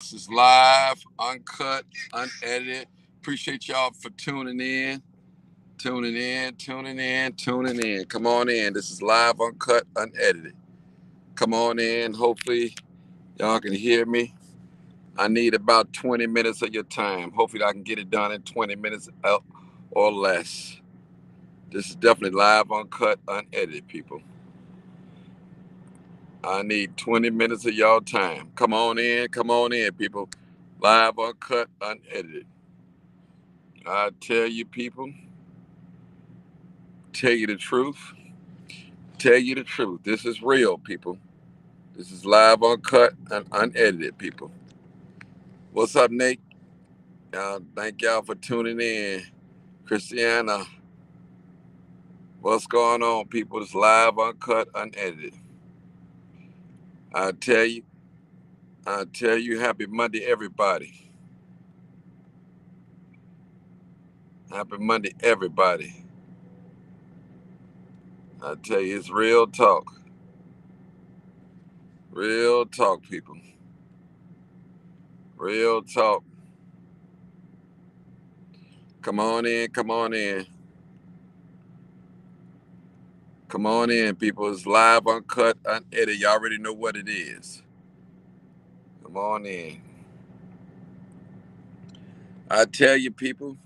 This is live, uncut, unedited. Appreciate y'all for tuning in, tuning in. Come on in. This is live, uncut, unedited. Come on in. Hopefully, y'all can hear me. I need about 20 minutes of your time. Hopefully, I can get it done in 20 minutes or less. This is definitely live, uncut, unedited, people. I need 20 minutes of y'all time. Come on in, people. Live, uncut, unedited. I tell you, people, tell you the truth. Tell you the truth. This is real, people. This is live, uncut, and unedited, people. What's up, Nate? Thank y'all for tuning in. Christiana, what's going on, people? It's live, uncut, unedited. I tell you, happy Monday, everybody. Happy Monday, everybody. I tell you, it's real talk. Real talk, people. Real talk. Come on in, come on in. Come on in, people. It's live, uncut, unedited. You already know what it is. Come on in. I tell you, people,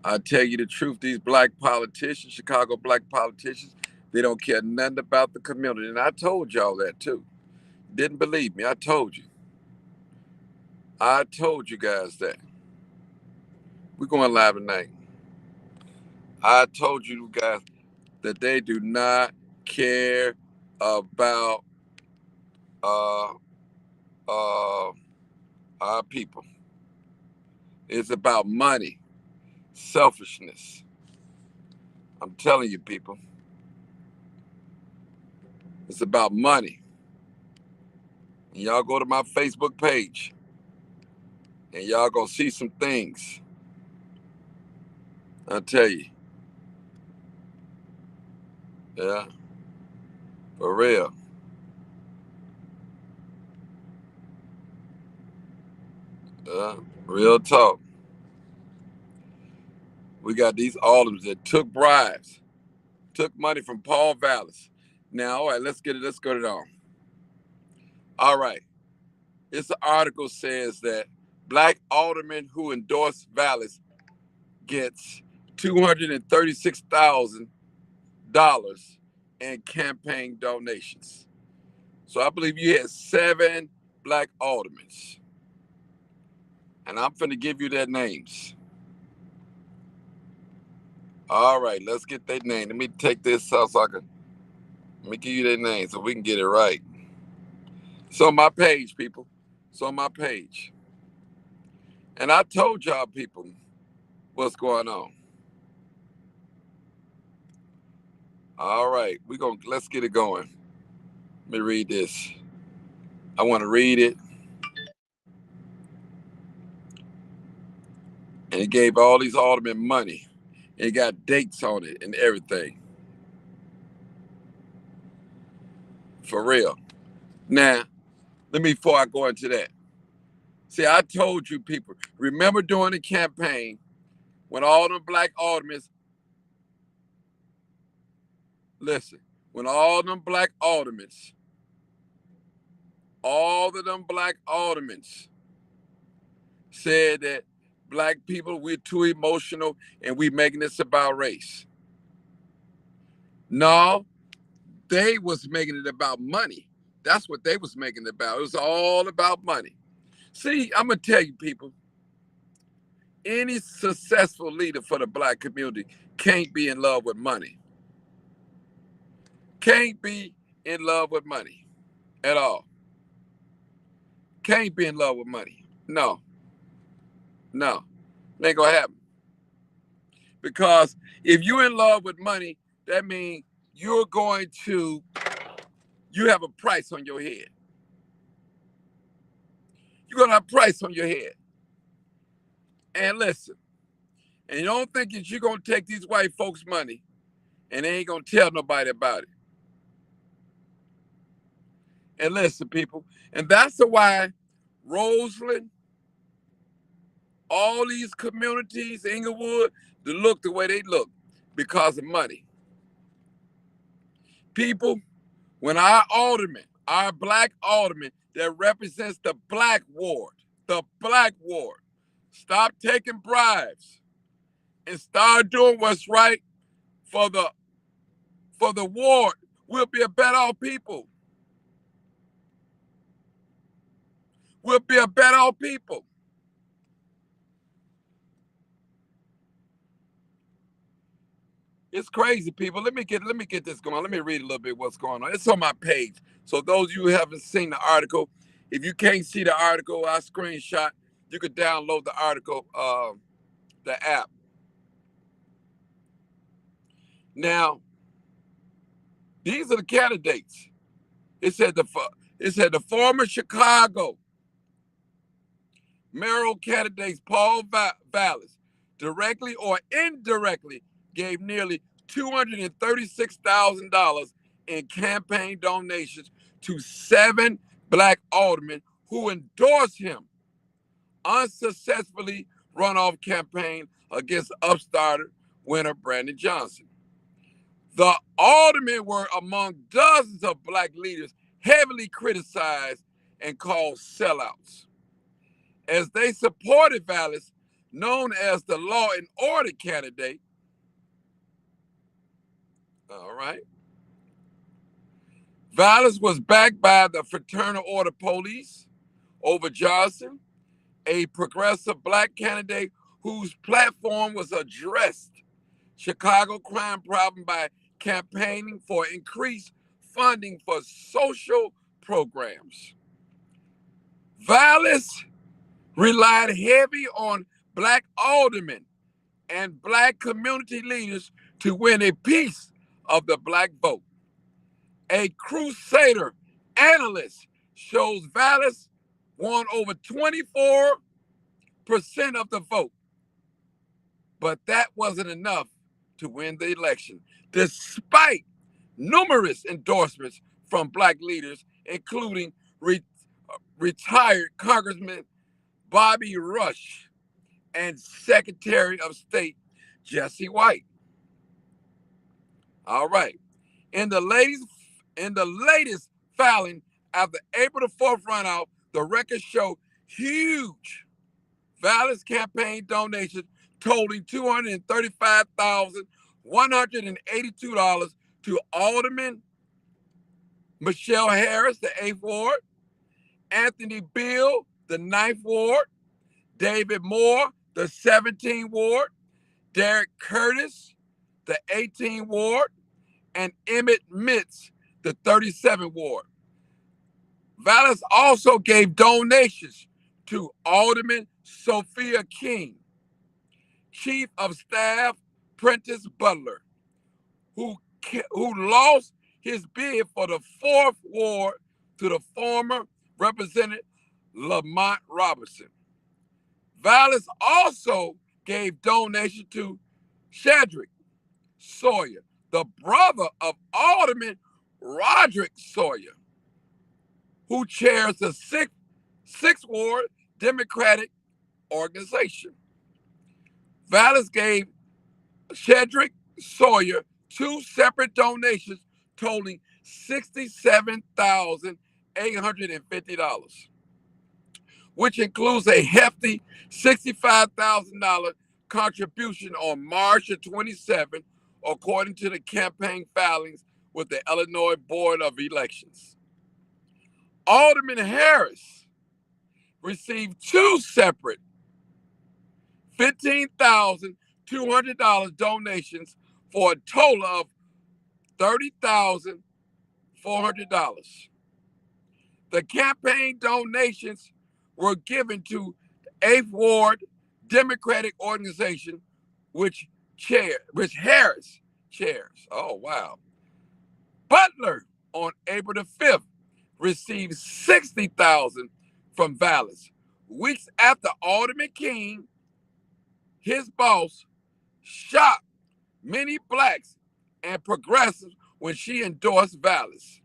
I tell you the truth. These black politicians, Chicago black politicians, they don't care nothing about the community. And I told y'all that too. Didn't believe me. I told you. I told you guys that. We're going live tonight. I told you guys that they do not care about uh, uh, our people. It's about money, selfishness. I'm telling you, people, it's about money. And y'all go to my Facebook page and y'all gonna see some things. I tell you, yeah, for real. Real talk. We got these aldermen that took bribes, took money from Paul Vallis. Now, all right, let's get it. Let's go it on. All right, this article says that black alderman who endorsed Vallis gets $236,000 in campaign donations. So I believe you had 7 black aldermen. And I'm finna give you their names. All right, let's get their name. Let me take this out so I can, let me give you their name so we can get it right. It's on my page, people. It's on my page. And I told y'all people what's going on. All right, let's get it going. Let me read this. I want to read it. And it gave all these aldermen money. It got dates on it and everything. For real. Now, before I go into that. See, I told you people, remember during the campaign when all them black aldermen, listen, when all of them black aldermen said that black people, we're too emotional and we making this about race. No, they was making it about money. That's what they was making it about. It was all about money. See, I'm going to tell you people, any successful leader for the black community can't be in love with money. Can't be in love with money at all. Can't be in love with money. No. No. It ain't going to happen. Because if you're in love with money, that means you have a price on your head. You're going to have a price on your head. And listen, and you don't think that you're going to take these white folks' money and they ain't going to tell nobody about it. And listen, people, and that's why Roseland, all these communities, Inglewood, to look the way they look because of money. People, when our black alderman that represents the black ward, stop taking bribes and start doing what's right for the ward, we'll be a better off people. We'll be a better off people. It's crazy, people. Let me get this going. Let me read a little bit what's going on. It's on my page. So those of you who haven't seen the article, if you can't see the article, I screenshot. You could download the article, the app. Now, these are the candidates. It said the former Chicago mayoral candidates Paul Vallas directly or indirectly gave nearly $236,000 in campaign donations to 7 black aldermen who endorsed him unsuccessfully runoff campaign against upstart winner Brandon Johnson. The aldermen were among dozens of black leaders heavily criticized and called sellouts, as they supported Vallas, known as the law and order candidate. All right. Vallas was backed by the Fraternal Order Police over Johnson, a progressive black candidate whose platform was addressed Chicago crime problem by campaigning for increased funding for social programs. Vallas relied heavy on black aldermen and black community leaders to win a piece of the black vote. A Crusader analyst shows Vallas won over 24% of the vote, but that wasn't enough to win the election, despite numerous endorsements from black leaders, including retired Congressman Bobby Rush and Secretary of State Jesse White. All right. In the latest filing after April the 4th runout, the records show huge Vallas campaign donations totaling $235,182 to Alderman Michelle Harris, the 8th Ward, Anthony Beal, the 9th Ward, David Moore, the 17th Ward, Derek Curtis, the 18th Ward, and Emmett Mitz, the 37th Ward. Vallas also gave donations to Alderman Sophia King, Chief of Staff Prentice Butler, who lost his bid for the 4th Ward to the former Representative Lamont Robertson. Vallas also gave donations to Shedrick Sawyer, the brother of Alderman Roderick Sawyer, who chairs the 6th Ward Democratic Organization. Vallas gave Shedrick Sawyer 2 separate donations totaling $67,850, which includes a hefty $65,000 contribution on March 27, according to the campaign filings with the Illinois Board of Elections. Alderman Harris received 2 separate $15,200 donations for a total of $30,400. The campaign donations were given to the 8th Ward Democratic Organization, which Harris chairs. Oh, wow. Butler, on April the 5th, received $60,000 from Vallas. Weeks after Alderman King, his boss, shocked many blacks and progressives when she endorsed Vallas.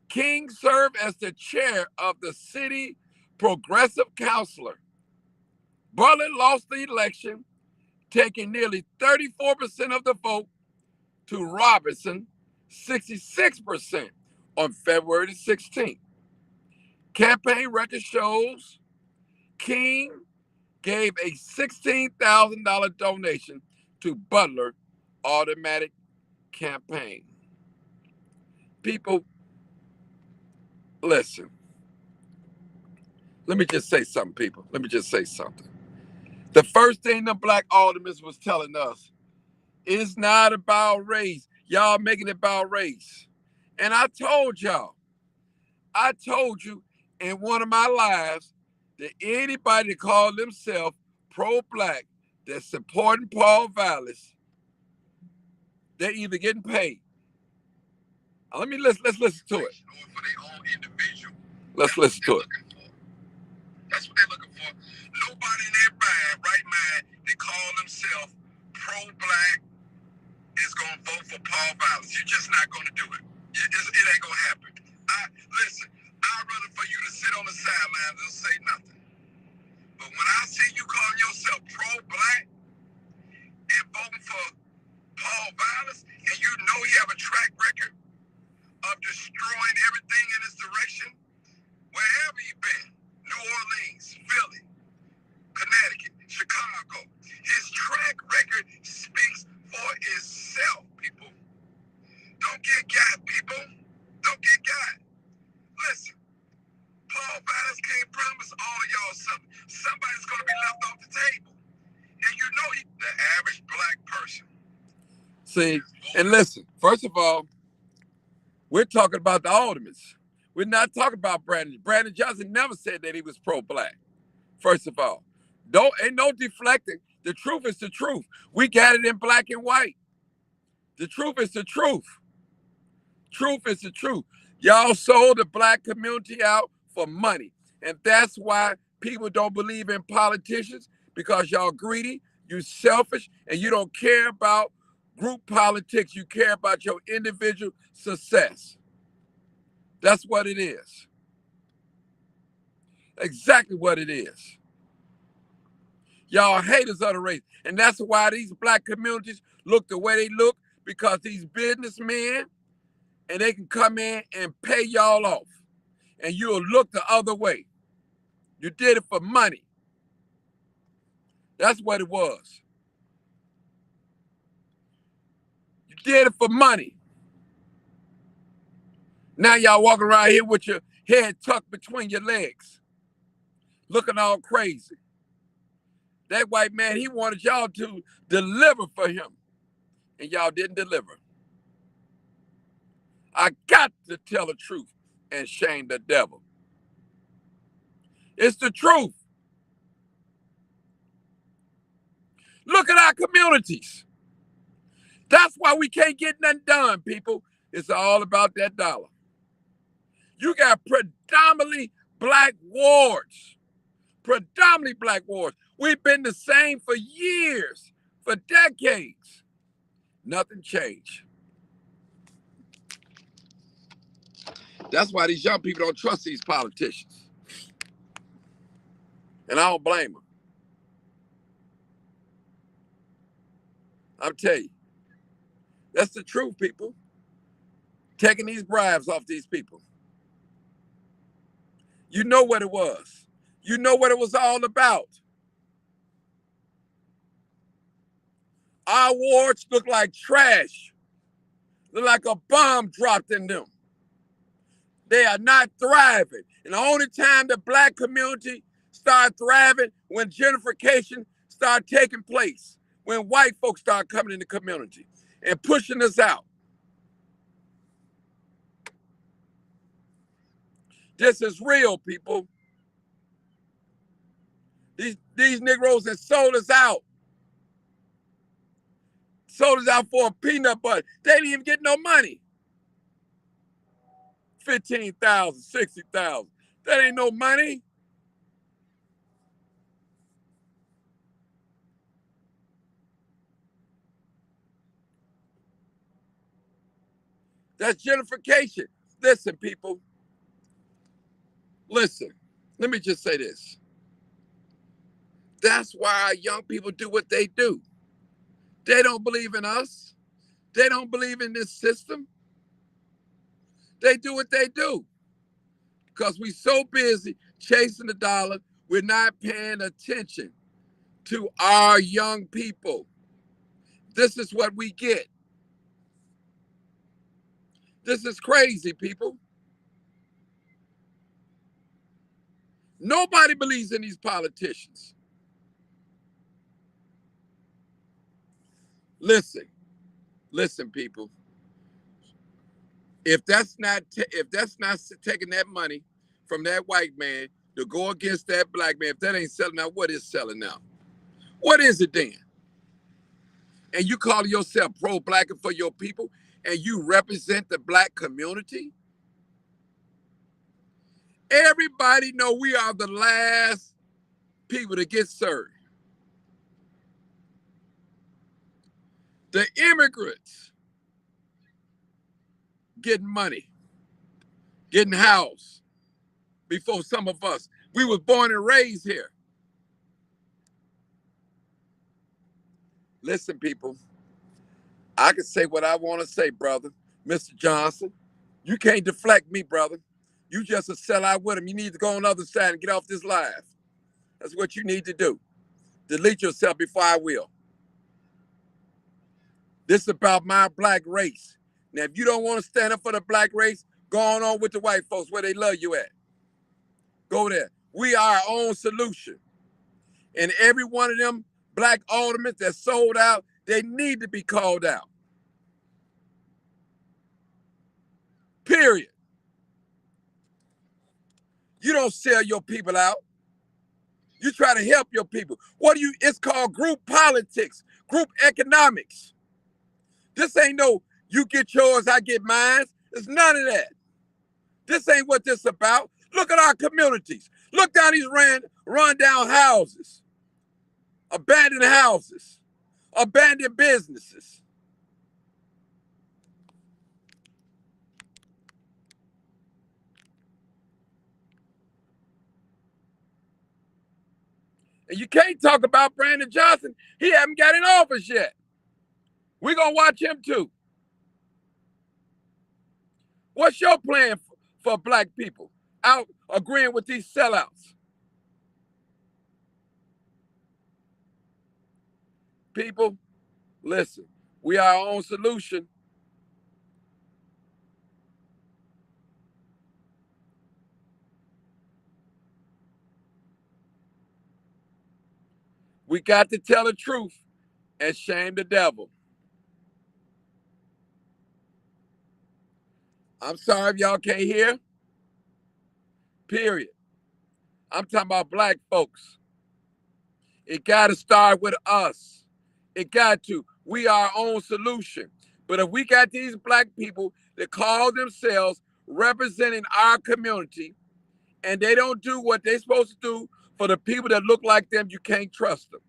King served as the chair of the City progressive counselor. Butler lost the election, taking nearly 34% of the vote to Robinson, 66% on February 16th. Campaign record shows King gave a $16,000 donation to Butler automatic campaign. People, listen. Let me just say something, people. Let me just say something. The first thing the black aldermen was telling us, it's not about race. Y'all making it about race. And I told you in one of my lives that anybody that called themselves pro-black that's supporting Paul Vallis, they're either getting paid. Now, let's listen to it. For their own individual. Let's listen to it. That's what they're looking for. Nobody in their right mind, they call themselves pro-black is gonna vote for Paul Vallis. You're just not gonna do it. It ain't gonna happen. Listen, I'd rather for you to sit on the sidelines and say nothing. But when I see you calling yourself pro-black and voting for Paul Vallis, and you know you have a track record of destroying everything in his direction, wherever you've been, New Orleans, Philly, Connecticut, Chicago, his track record speaks for itself, people. Don't get got, people. Don't get got. Listen, Paul Vallis can't promise all of y'all something. Somebody's going to be left off the table. And you know he's the average black person. See, and listen, first of all, we're talking about the aldermen. We're not talking about Brandon. Brandon Johnson never said that he was pro-black. First of all, ain't no deflecting. The truth is the truth. We got it in black and white. The truth is the truth. Truth is the truth. Y'all sold the black community out for money. And that's why people don't believe in politicians, because y'all greedy, you selfish, and you don't care about group politics. You care about your individual success. That's what it is. Exactly what it is. Y'all haters of the race. And that's why these black communities look the way they look, because these businessmen, and they can come in and pay y'all off. And you'll look the other way. You did it for money. That's what it was. You did it for money. Now y'all walking around here with your head tucked between your legs, looking all crazy. That white man, he wanted y'all to deliver for him, and y'all didn't deliver. I got to tell the truth and shame the devil. It's the truth. Look at our communities. That's why we can't get nothing done, people. It's all about that dollar. You got predominantly black wards. Predominantly black wards. We've been the same for years, for decades. Nothing changed. That's why these young people don't trust these politicians. And I don't blame them. I'm telling you. That's the truth, people. Taking these bribes off these people. You know what it was. You know what it was all about. Our wards look like trash. Look like a bomb dropped in them. They are not thriving. And the only time the black community start thriving when gentrification start taking place, when white folks start coming in the community and pushing us out. This is real, people. These Negroes have sold us out. Sold us out for a peanut butter. They didn't even get no money. 15,000, 60,000. That ain't no money. That's gentrification. Listen, people. Listen. Let me just say this. That's why our young people do what they do. They don't believe in us. They don't believe in this system. They do what they do because we're so busy chasing the dollar, we're not paying attention to our young people. This is what we get. This is crazy, people. Nobody believes in these politicians. Listen, listen, people. If that's not taking that money from that white man to go against that black man, if that ain't selling out, what is selling out? What is it then? And you call yourself pro-black and for your people, and you represent the black community? Everybody know we are the last people to get served. The immigrants getting money, getting housed before some of us. We was born and raised here. Listen, people, I can say what I want to say, brother. Mr. Johnson, you can't deflect me, brother. You just a sellout with him. You need to go on the other side and get off this live. That's what you need to do. Delete yourself before I will. This is about my black race. Now, if you don't want to stand up for the black race, go on with the white folks where they love you at. Go there. We are our own solution. And every one of them black aldermen that sold out, they need to be called out. Period. You don't sell your people out. You try to help your people. It's called group politics, group economics. This ain't no, you get yours, I get mine. It's none of that. This ain't what this about. Look at our communities. Look down these run down houses, abandoned houses, abandoned businesses. And you can't talk about Brandon Johnson. He haven't got in office yet. We're going to watch him too. What's your plan for black people out agreeing with these sellouts? People, listen, we are our own solution. We got to tell the truth and shame the devil. I'm sorry if y'all can't hear. Period. I'm talking about black folks. It got to start with us. It got to. We are our own solution. But if we got these black people that call themselves representing our community and they don't do what they're supposed to do for the people that look like them, you can't trust them.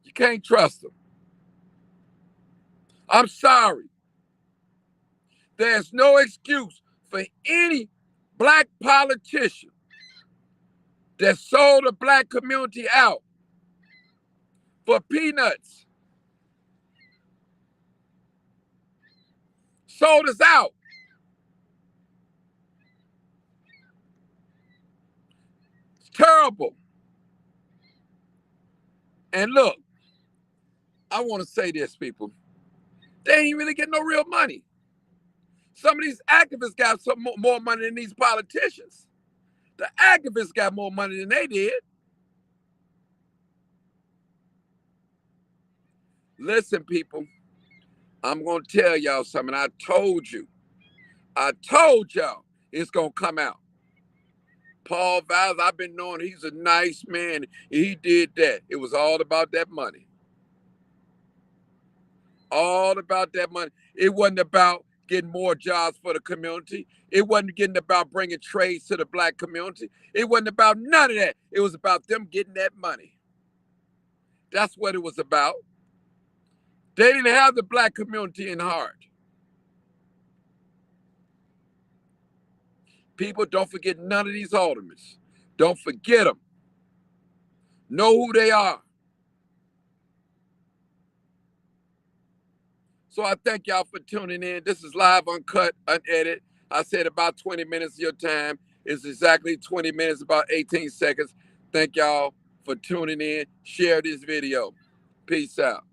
You can't trust them. I'm sorry. There's no excuse for any black politician that sold the black community out for peanuts. Sold us out. It's terrible. And look, I want to say this, people. They ain't really getting no real money. Some of these activists got some more money than these politicians. The activists got more money than they did. Listen, people, I'm going to tell y'all something. I told y'all it's going to come out. Paul Valls, I've been knowing he's a nice man. He did that. It was all about that money. All about that money. It wasn't about getting more jobs for the community. It wasn't getting about bringing trades to the black community. It wasn't about none of that. It was about them getting that money. That's what it was about. They didn't have the black community in heart. People, don't forget none of these aldermen. Don't forget them. Know who they are. So I thank y'all for tuning in. This is live, uncut, unedited. I said about 20 minutes of your time. It's exactly 20 minutes, about 18 seconds. Thank y'all for tuning in. Share this video. Peace out.